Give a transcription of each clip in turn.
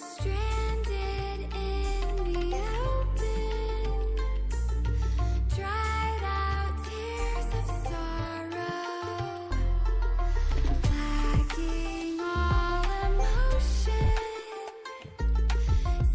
Stranded in the open, dried out tears of sorrow, lacking all emotion,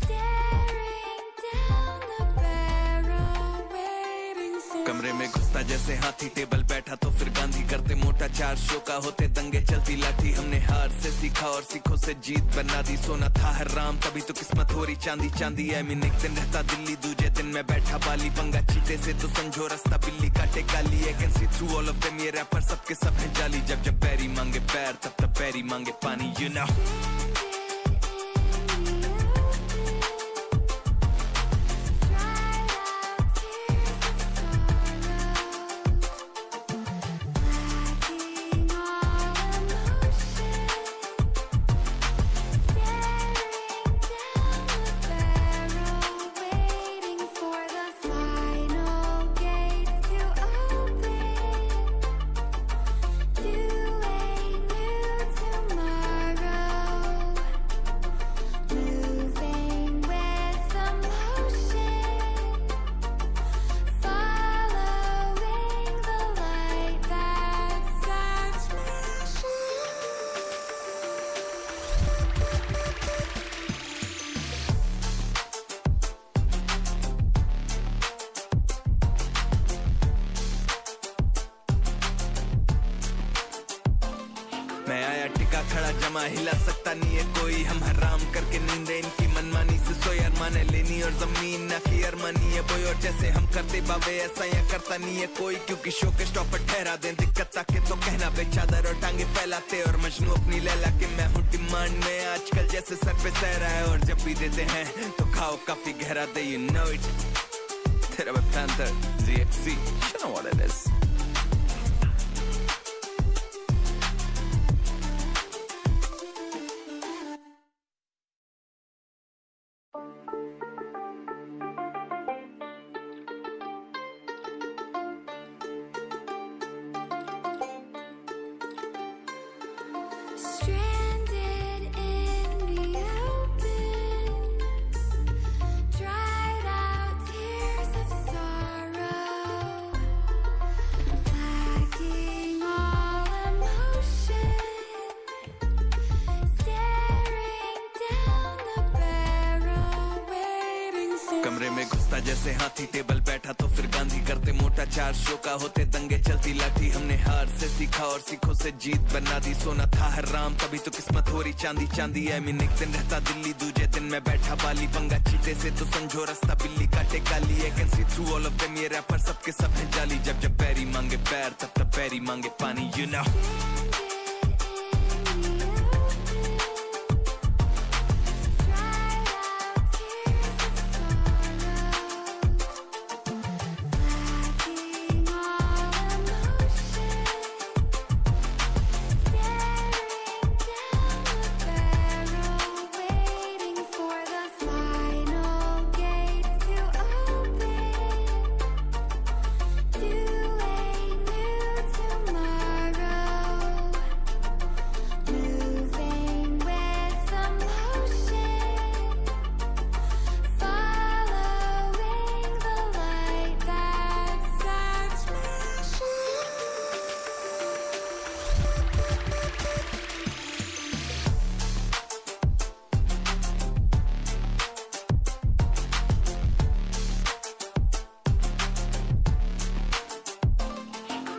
staring down the barrel, waiting for. कमरे में घुसता जैसे हाथी, table बैठा तो फिर गांधी, करते मोटा 4 शो का होते दंगे, चलती लाठी। हमने हार से सीखा और सीखों से जीत बना दी, सोना था हराम तभी तो किस्मत हो रही चांदी चांदी। आई मीन एक दिन रहता दिल्ली, दूजे दिन मैं बैठा बाली, पंगा चीते से तो समझो रास्ता बिल्ली काटे काली। I can see through all of them, ये रैपर सबके सब हैं जाली। जब जब पैरी मांगे पैर, तब तब पैरी मांगे पानी, यू नो। मैं आया टिका खड़ा जमा, हिला सकता नहीं है कोई। हम हराम करके नींदे इनकी मनमानी से सोए, अरमाने लेनी और जमीन ना की अरमानी है बोई। और जैसे हम करते बाबे ऐसा यहाँ करता नहीं है कोई, क्योंकि शो के स्टॉप पर ठहरा दें दिक्कत ताकि तो कहना बे चादर और टांगे फैलाते। और मजनू अपनी लैला के मैं हूँ डिमांड में, आजकल जैसे सर पे सहरा है। और जब भी देते हैं तो खाओ काफी गहरा दे, यू नो इट। तेरा वे panther ZXC, you know what it is. Stranded in the open, dried out tears of sorrow, lacking all emotion, staring down the barrel, waiting for. कमरे में घुसता जैसे हाथी, टेबल बैठा तो फिर गांधी, करते मोटा 4 शो का होते दंगे, चलती लाठी। हमने हार से सीखा और सीखों से जीत बना दी, सोना था हराम तभी तो किस्मत हो रही चांदी चांदी। आई मीन एक दिन रहता दिल्ली, दूजे दिन मैं बैठा बाली, पंगा चीते से तो समझो रास्ता बिल्ली काटे काली। I can see through all of them, ये रैपर सबके सब हैं जाली। जब जब पैरी मांगे पैर, तब तब पैरी मांगे पानी, यू नो।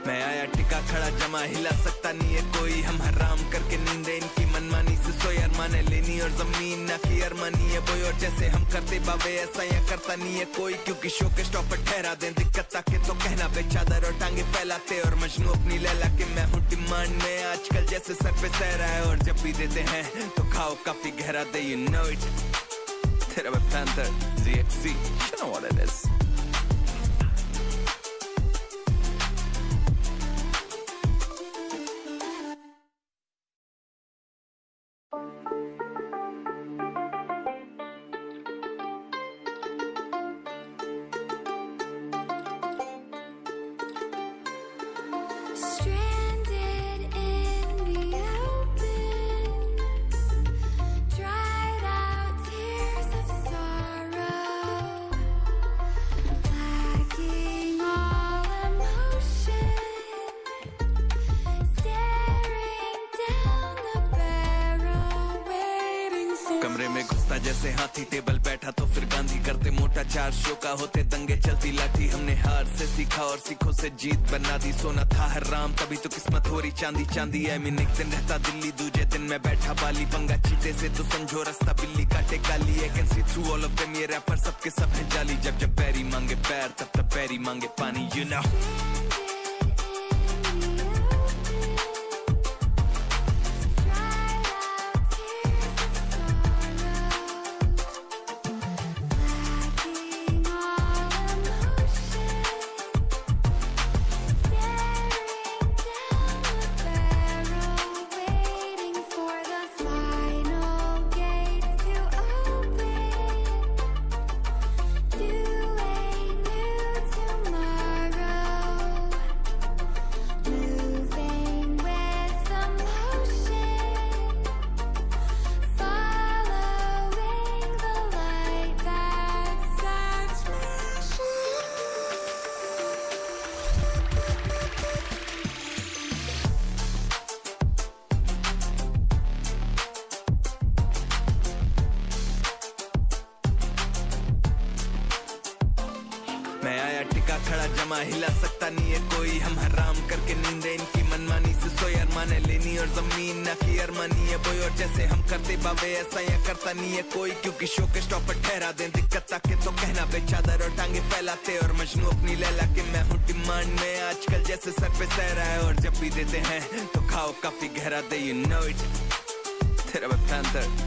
मैं आया टिका खड़ा जमा, हिला सकता नहीं है कोई। हम हराम करके नींदे इनकी मनमानी से सोए, अरमाने लेनी और जमीन ना की अरमानी है बोई। और जैसे हम करते बाबे ऐसा यहाँ करता नहीं है कोई, क्योंकि शो के स्टॉप पर ठहरा दें दिक्कत ताकि तो कहना बे चादर और टांगे फैलाते। और मजनू अपनी लैला के मैं हूँ डिमांड में, आजकल जैसे सर पे सहरा है। और जब भी देते हैं तो खाओ काफी गहरा दे, यू नो इट। तेरा वे panther ZXC, you know what it is. Stranded in the open, dried out जैसे हाथी टेबल बैठा तो फिर गांधी करते मोटा, चार शो का होते दंगे चलती लाठी। हमने हार से सीखा और सीखों से जीत बना दी, सोना था हराम तभी तो किस्मत हो रही चांदी चांदी। आई मीन एक दिन रहता दिल्ली, दूजे दिन मैं बैठा बाली, पंगा चीते से तो समझो रास्ता बिल्ली काटे काली। I can see through all of them, ये रैपर सबके सब है जाली। जब जब पैरी मांगे पैर तब तब पैरी मांगे पानी, यू नो। मैं आया टिका खड़ा जमा, हिला सकता नहीं है कोई। हम हराम करके नींदे इनकी मनमानी से सोए। अरमाने लेनी और जमीन ना की अरमानी है बोई, और जैसे हम करते बाबे ऐसा या करता नहीं है कोई। क्योंकि शो के स्टॉप पर ठहरा दें दिक्कत ताकि तो कहना बेचादर और टांगे फैलाते। और मजनू अपनी लैला के मैं हूँ डिमांड में, आजकल जैसे सर पे सहरा है। और जब भी देते हैं तो खाओ काफी गहरा दे, यू नो इट। तेरा पैंथर